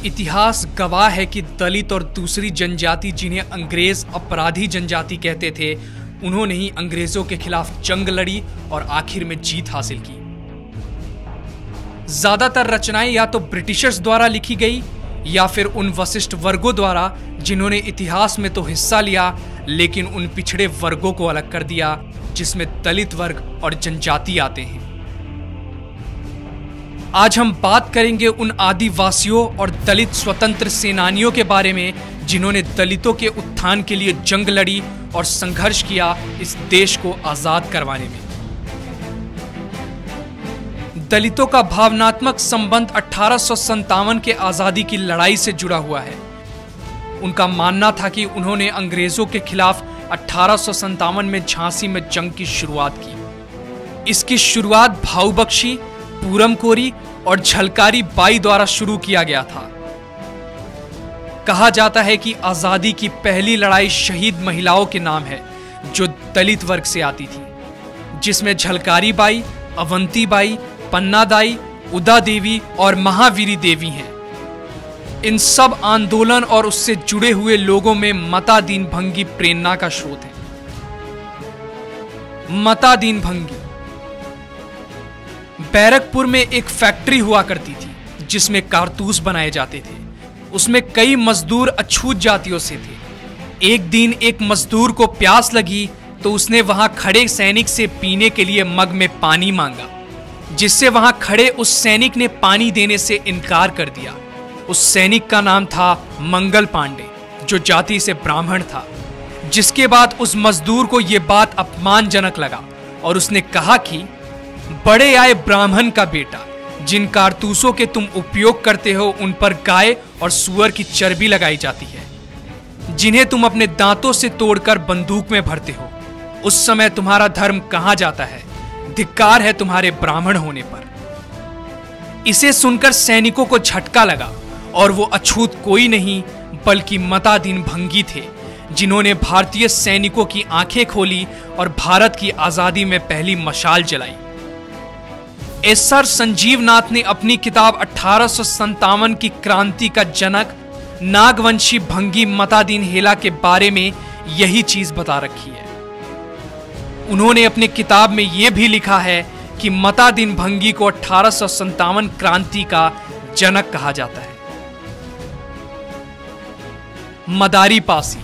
इतिहास गवाह है कि दलित और दूसरी जनजाति, जिन्हें अंग्रेज अपराधी जनजाति कहते थे, उन्होंने ही अंग्रेजों के खिलाफ जंग लड़ी और आखिर में जीत हासिल की। ज्यादातर रचनाएं या तो ब्रिटिशर्स द्वारा लिखी गई या फिर उन वशिष्ठ वर्गों द्वारा जिन्होंने इतिहास में तो हिस्सा लिया लेकिन उन पिछड़े वर्गों को अलग कर दिया, जिसमें दलित वर्ग और जनजाति आते हैं। आज हम बात करेंगे उन आदिवासियों और दलित स्वतंत्र सेनानियों के बारे में जिन्होंने दलितों के उत्थान के लिए जंग लड़ी और संघर्ष किया इस देश को आजाद करवाने में। दलितों का भावनात्मक संबंध 1857 के आजादी की लड़ाई से जुड़ा हुआ है। उनका मानना था कि उन्होंने अंग्रेजों के खिलाफ 1857 में झांसी में जंग की शुरुआत की। इसकी शुरुआत भाऊ बख्शी, पूरम कोरी और झलकारी बाई द्वारा शुरू किया गया था। कहा जाता है कि आजादी की पहली लड़ाई शहीद महिलाओं के नाम है जो दलित वर्ग से आती थी, जिसमें झलकारी बाई, अवंती बाई, पन्ना दाई, उदा देवी और महावीरी देवी हैं। इन सब आंदोलन और उससे जुड़े हुए लोगों में मता दीन भंगी प्रेरणा का स्रोत है। मता दीन भंगी बैरकपुर में एक फैक्ट्री हुआ करती थी जिसमें कारतूस बनाए जाते थे। उसमें कई मजदूर अछूत जातियों से थे। एक दिन एक मजदूर को प्यास लगी तो उसने वहां खड़े सैनिक से पीने के लिए मग में पानी मांगा, जिससे वहां खड़े उस सैनिक ने पानी देने से इनकार कर दिया। उस सैनिक का नाम था मंगल पांडे, जो जाति से ब्राह्मण था। जिसके बाद उस मजदूर को यह बात अपमानजनक लगा और उसने कहा कि बड़े आए ब्राह्मण का बेटा, जिन कारतूसों के तुम उपयोग करते हो उन पर गाय और सुअर की चर्बी लगाई जाती है, जिन्हें तुम अपने दांतों से तोड़कर बंदूक में भरते हो। उस समय तुम्हारा धर्म कहां जाता है? धिक्कार है तुम्हारे ब्राह्मण होने पर। इसे सुनकर सैनिकों को झटका लगा और वो अछूत कोई नहीं बल्कि मता दीन भंगी थे, जिन्होंने भारतीय सैनिकों की आंखें खोली और भारत की आजादी में पहली मशाल जलाई। एसआर संजीव नाथ ने अपनी किताब 1857 की क्रांति का जनक नागवंशी भंगी मता दीन हेला के बारे में यही चीज बता रखी है। उन्होंने अपनी किताब में यह भी लिखा है कि मता दीन भंगी को 1857 क्रांति का जनक कहा जाता है। मदारी पासी।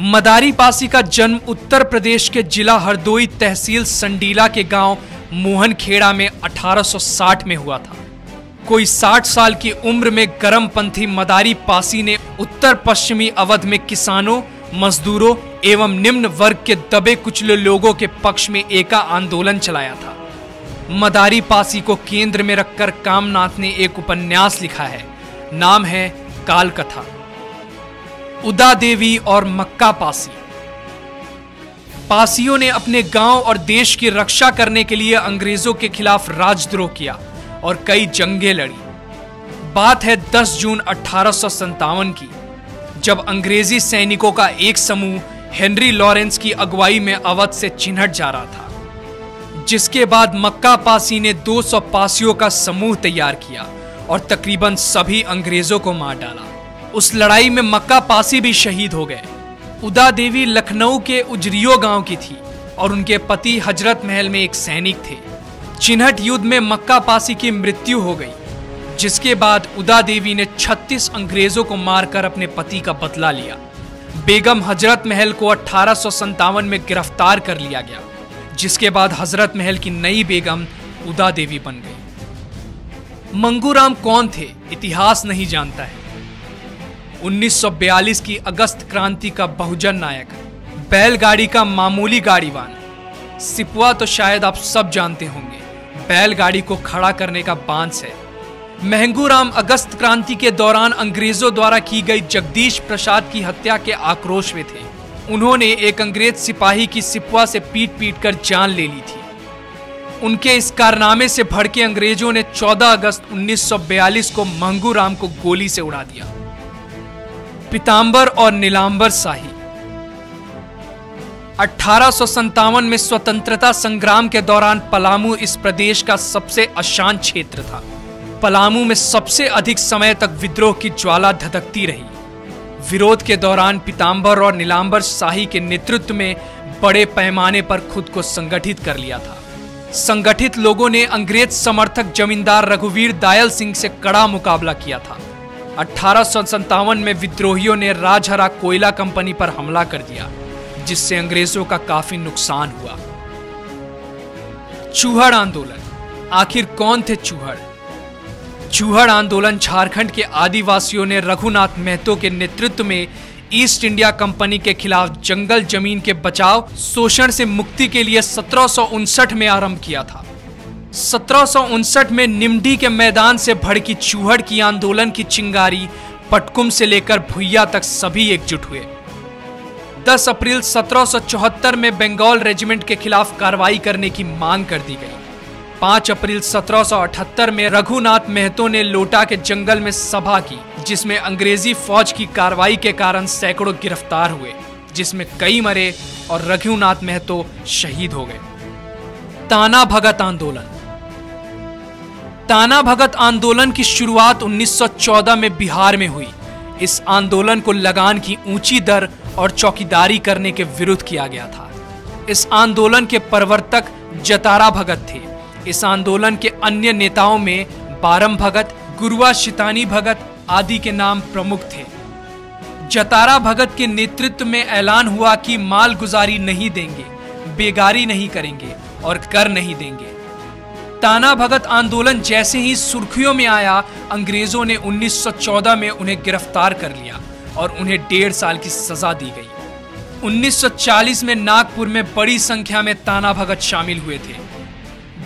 मदारी पासी का जन्म उत्तर प्रदेश के जिला हरदोई तहसील संडीला के गांव मोहनखेड़ा में 1860 में हुआ था। कोई 60 साल की उम्र में गरमपंथी मदारी पासी ने उत्तर पश्चिमी अवध में किसानों, मजदूरों एवं निम्न वर्ग के दबे कुचले लोगों के पक्ष में एका आंदोलन चलाया था। मदारी पासी को केंद्र में रखकर कामनाथ ने एक उपन्यास लिखा है, नाम है काल कथा। उदा देवी और मक्का पासी। पासियों ने अपने गांव और देश की रक्षा करने के लिए अंग्रेजों के खिलाफ राजद्रोह किया और कई जंगें लड़ी। बात है 10 जून 1857 की, जब अंग्रेजी सैनिकों का एक समूह हेनरी लॉरेंस की अगुवाई में अवध से चिन्हट जा रहा था। जिसके बाद मक्का पासी ने 200 पासियों का समूह तैयार किया और तकरीबन सभी अंग्रेजों को मार डाला। उस लड़ाई में मक्का पासी भी शहीद हो गए। उदा देवी लखनऊ के उजरियो गांव की थी और उनके पति हजरत महल में एक सैनिक थे। चिन्हट युद्ध में मक्का पासी की मृत्यु हो गई, जिसके बाद उदा देवी ने 36 अंग्रेजों को मारकर अपने पति का बदला लिया। बेगम हजरत महल को 1857 में गिरफ्तार कर लिया गया, जिसके बाद हजरत महल की नई बेगम उदा देवी बन गई। मंगूराम कौन थे, इतिहास नहीं जानता है। 1942 की अगस्त क्रांति का बहुजन नायक, बैलगाड़ी का मामूली गाड़ीवान। सिपुआ तो शायद आप सब जानते होंगे, बैलगाड़ी को खड़ा करने का बांस है। महंगूराम अगस्त क्रांति के दौरान अंग्रेजों द्वारा की गई जगदीश प्रसाद की हत्या के आक्रोश में थे। उन्होंने एक अंग्रेज सिपाही की सिपवा से पीट कर जान ले ली थी। उनके इस कारनामे से भड़के अंग्रेजों ने 14 अगस्त 1942 को महंगूराम को गोली से उड़ा दिया। पीताम्बर और नीलांबर शाही। 1857 में स्वतंत्रता संग्राम के दौरान पलामू इस प्रदेश का सबसे अशांत क्षेत्र था। पलामू में सबसे अधिक समय तक विद्रोह की ज्वाला धधकती रही। विरोध के दौरान पीताम्बर और नीलांबर शाही के नेतृत्व में बड़े पैमाने पर खुद को संगठित कर लिया था। संगठित लोगों ने अंग्रेज समर्थक जमींदार रघुवीर दायल सिंह से कड़ा मुकाबला किया था। 1857 में विद्रोहियों ने राजहरा कोयला कंपनी पर हमला कर दिया, जिससे अंग्रेजों का काफी नुकसान हुआ। चूहड़ आंदोलन। आखिर कौन थे चूहड़? चूहड़ आंदोलन झारखंड के आदिवासियों ने रघुनाथ महतो के नेतृत्व में ईस्ट इंडिया कंपनी के खिलाफ जंगल जमीन के बचाव, शोषण से मुक्ति के लिए 1759 में आरंभ किया था। 1759 में निमडी के मैदान से भड़की चूहड़ की आंदोलन की चिंगारी पटकुम से लेकर भुइया तक सभी एकजुट हुए। 10 अप्रैल 1774 में बंगाल रेजिमेंट के खिलाफ कार्रवाई करने की मांग कर दी गई। 5 अप्रैल 1778 में रघुनाथ महतो ने लोटा के जंगल में सभा की, जिसमें अंग्रेजी फौज की कार्रवाई के कारण सैकड़ों गिरफ्तार हुए, जिसमें कई मरे और रघुनाथ महतो शहीद हो गए। ताना भगत आंदोलन। ताना भगत आंदोलन की शुरुआत 1914 में बिहार में हुई। इस आंदोलन को लगान की ऊंची दर और चौकीदारी करने के विरुद्ध किया गया था। इस आंदोलन के प्रवर्तक जतारा भगत थे। इस आंदोलन के अन्य नेताओं में बारम भगत, गुरुआ शितानी भगत आदि के नाम प्रमुख थे। जतारा भगत के नेतृत्व में ऐलान हुआ कि मालगुजारी नहीं देंगे, बेगारी नहीं करेंगे और कर नहीं देंगे। ताना भगत आंदोलन जैसे ही सुर्खियों में आया, अंग्रेजों ने 1914 में उन्हें गिरफ्तार कर लिया और उन्हें 1.5 साल की सजा दी गई। 1940 में नागपुर में बड़ी संख्या में ताना भगत शामिल हुए थे।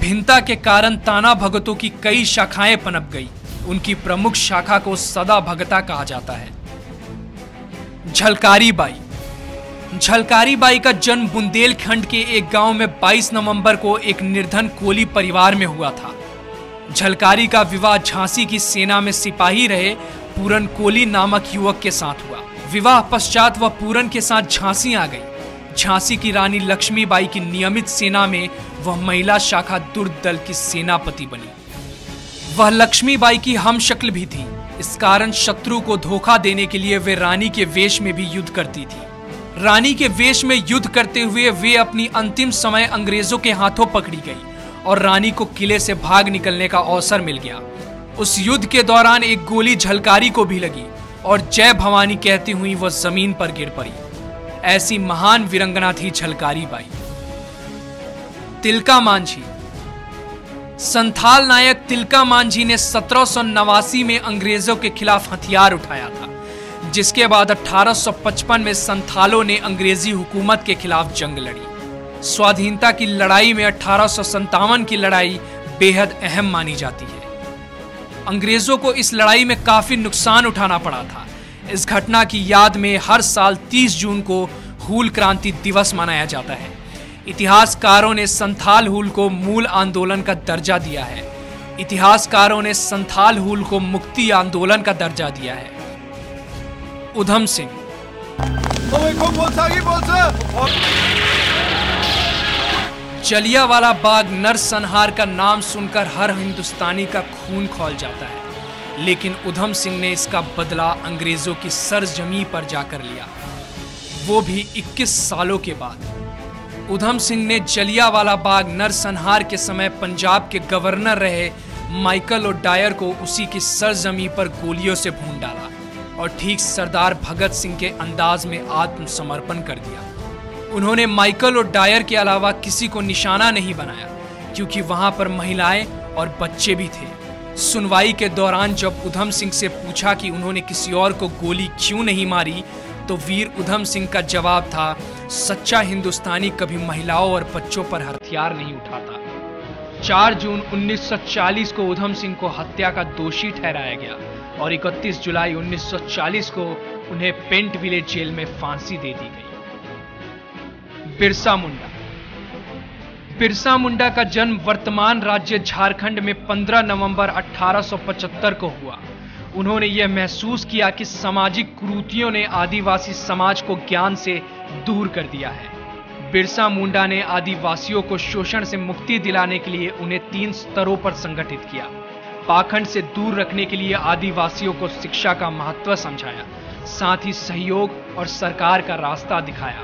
भिन्नता के कारण ताना भगतों की कई शाखाएं पनप गई। उनकी प्रमुख शाखा को सदा भगता कहा जाता है। झलकारी बाई। झलकारी बाई का जन्म बुंदेलखंड के एक गांव में 22 नवंबर को एक निर्धन कोली परिवार में हुआ था। झलकारी का विवाह झांसी की सेना में सिपाही रहे पूरन कोली नामक युवक के साथ हुआ। विवाह पश्चात वह पूरन के साथ झांसी आ गई। झांसी की रानी लक्ष्मीबाई की नियमित सेना में वह महिला शाखा दुर्ग दल की सेनापति बनी। वह लक्ष्मीबाई की हमशक्ल भी थी। इस कारण शत्रु को धोखा देने के लिए वे रानी के वेश में भी युद्ध करती थी। रानी के वेश में युद्ध करते हुए वे अपनी अंतिम समय अंग्रेजों के हाथों पकड़ी गई और रानी को किले से भाग निकलने का अवसर मिल गया। उस युद्ध के दौरान एक गोली झलकारी को भी लगी और जय भवानी कहती हुई वह जमीन पर गिर पड़ी। ऐसी महान वीरंगना थी झलकारी बाई। तिलका मांझी। संथाल नायक तिलका मांझी ने 1789 में अंग्रेजों के खिलाफ हथियार उठाया था, जिसके बाद 1855 में संथालों ने अंग्रेजी हुकूमत के खिलाफ जंग लड़ी। स्वाधीनता की लड़ाई में 1857 की लड़ाई बेहद अहम मानी जाती है। अंग्रेजों को इस लड़ाई में काफी नुकसान उठाना पड़ा था। इस घटना की याद में हर साल 30 जून को हूल क्रांति दिवस मनाया जाता है। इतिहासकारों ने संथाल हूल को मूल आंदोलन का दर्जा दिया है। इतिहासकारों ने संथाल हूल को मुक्ति आंदोलन का दर्जा दिया है। उधम सिंह। जलियांवाला बाग नरसंहार का नाम सुनकर हर हिंदुस्तानी का खून खौल जाता है, लेकिन उधम सिंह ने इसका बदला अंग्रेजों की सरजमी पर जाकर लिया, वो भी 21 सालों के बाद। उधम सिंह ने जलियांवाला बाग नरसंहार के समय पंजाब के गवर्नर रहे माइकल ओडायर को उसी की सरजमी पर गोलियों से भून डाला और ठीक सरदार भगत सिंह के अंदाज में आत्मसमर्पण कर दिया। उन्होंने माइकल ओडायर के अलावा किसी को निशाना नहीं बनाया, क्योंकि वहां पर महिलाएं और बच्चे भी थे। सुनवाई के दौरान जब उधम सिंह से पूछा कि उन्होंने किसी और को गोली क्यों नहीं मारी, तो वीर उधम सिंह का जवाब था, सच्चा हिंदुस्तानी कभी महिलाओं और बच्चों पर हथियार नहीं उठाता। 4 जून 1940 को उधम सिंह को हत्या का दोषी ठहराया गया और 31 जुलाई 1940 को उन्हें पेंट विलेज जेल में फांसी दे दी गई। बिरसा मुंडा का जन्म वर्तमान राज्य झारखंड में 15 नवंबर 1875 को हुआ। उन्होंने यह महसूस किया कि सामाजिक कुरीतियों ने आदिवासी समाज को ज्ञान से दूर कर दिया है। बिरसा मुंडा ने आदिवासियों को शोषण से मुक्ति दिलाने के लिए उन्हें 3 स्तरों पर संगठित किया। पाखंड से दूर रखने के लिए आदिवासियों को शिक्षा का महत्व समझाया, साथ ही सहयोग और सरकार का रास्ता दिखाया।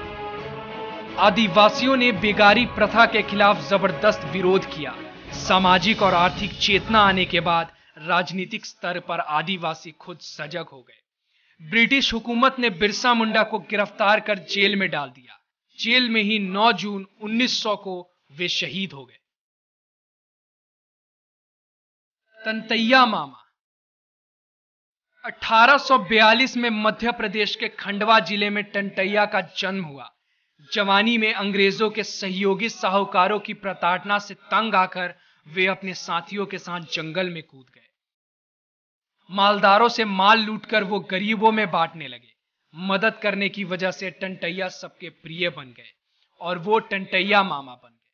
आदिवासियों ने बेगारी प्रथा के खिलाफ जबरदस्त विरोध किया। सामाजिक और आर्थिक चेतना आने के बाद राजनीतिक स्तर पर आदिवासी खुद सजग हो गए। ब्रिटिश हुकूमत ने बिरसा मुंडा को गिरफ्तार कर जेल में डाल दिया। जेल में ही 9 जून 1900 को वे शहीद हो गए। तंतैया मामा 1842 में मध्य प्रदेश के खंडवा जिले में टंटैया का जन्म हुआ। जवानी में अंग्रेजों के सहयोगी साहूकारों की प्रताड़ना से तंग आकर वे अपने साथियों के साथ जंगल में कूद गए। मालदारों से माल लूटकर वो गरीबों में बांटने लगे। मदद करने की वजह से टंटैया सबके प्रिय बन गए और वो टंटैया मामा बन गए।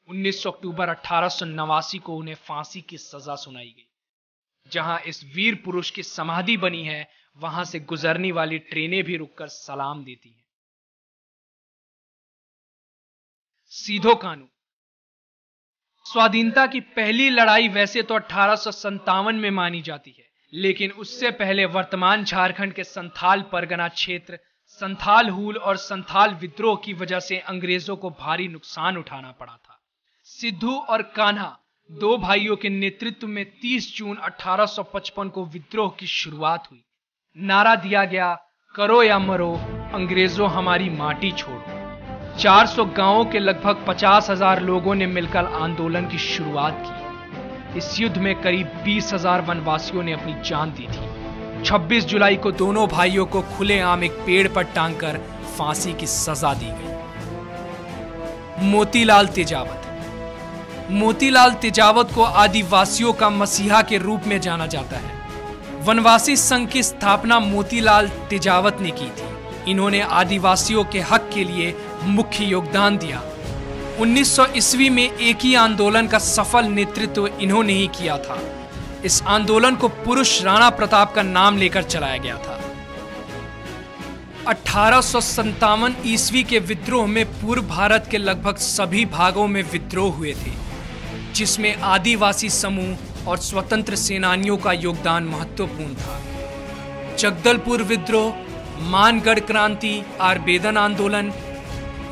19 अक्टूबर 1889 को उन्हें फांसी की सजा सुनाई गई। जहां इस वीर पुरुष की समाधि बनी है, वहां से गुजरने वाली ट्रेनें भी रुककर सलाम देती हैं। सीधो कानू स्वाधीनता की पहली लड़ाई वैसे तो 1857 में मानी जाती है, लेकिन उससे पहले वर्तमान झारखंड के संथाल परगना क्षेत्र संथाल हुल और संथाल विद्रोह की वजह से अंग्रेजों को भारी नुकसान उठाना पड़ा था। सिद्धू और कान्हा 2 भाइयों के नेतृत्व में 30 जून 1855 को विद्रोह की शुरुआत हुई। नारा दिया गया, करो या मरो, अंग्रेजों हमारी माटी छोड़ो। 400 गांवों के लगभग 50,000 लोगों ने मिलकर आंदोलन की शुरुआत की। इस युद्ध में करीब 20,000 वनवासियों ने अपनी जान दी थी। 26 जुलाई को दोनों भाइयों को खुलेआम एक पेड़ पर टांगकर फांसी की सजा दी गई। मोतीलाल तेजावत को आदिवासियों का मसीहा के रूप में जाना जाता है। वनवासी संघ की स्थापना मोतीलाल तेजावत ने की थी। इन्होंने आदिवासियों के हक के लिए मुख्य योगदान दिया। 1900 ईस्वी में एक ही आंदोलन का सफल नेतृत्व इन्होंने ही किया था। इस आंदोलन को पुरुष राणा प्रताप का नाम लेकर चलाया गया था। 1857 ईस्वी के विद्रोह में पूर्व भारत के लगभग सभी भागों में विद्रोह हुए थे, जिसमें आदिवासी समूह और स्वतंत्र सेनानियों का योगदान महत्वपूर्ण था। जगदलपुर विद्रोह, मानगढ़ क्रांति, आरबेदन आंदोलन,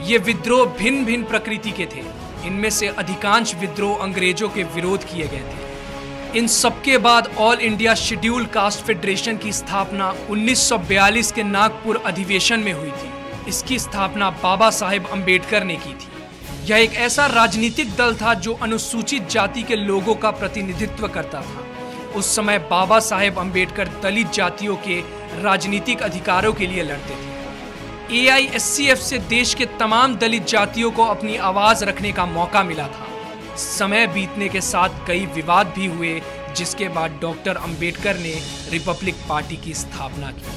ये विद्रोह भिन्न भिन्न प्रकृति के थे। इनमें से अधिकांश विद्रोह अंग्रेजों के विरोध किए गए थे। इन सबके बाद all India schedule caste federation की स्थापना 1942 के नागपुर अधिवेशन में हुई थी। इसकी स्थापना बाबा साहेब अंबेडकर ने की थी। यह एक ऐसा राजनीतिक दल था जो अनुसूचित जाति के लोगों का प्रतिनिधित्व करता था। उस समय बाबा साहेब अंबेडकर दलित जातियों के राजनीतिक अधिकारों के लिए लड़ते थे। AISCF से देश के तमाम दलित जातियों को अपनी आवाज रखने का मौका मिला था। समय बीतने के साथ कई विवाद भी हुए, जिसके बाद डॉक्टर अंबेडकर ने रिपब्लिक पार्टी की स्थापना की।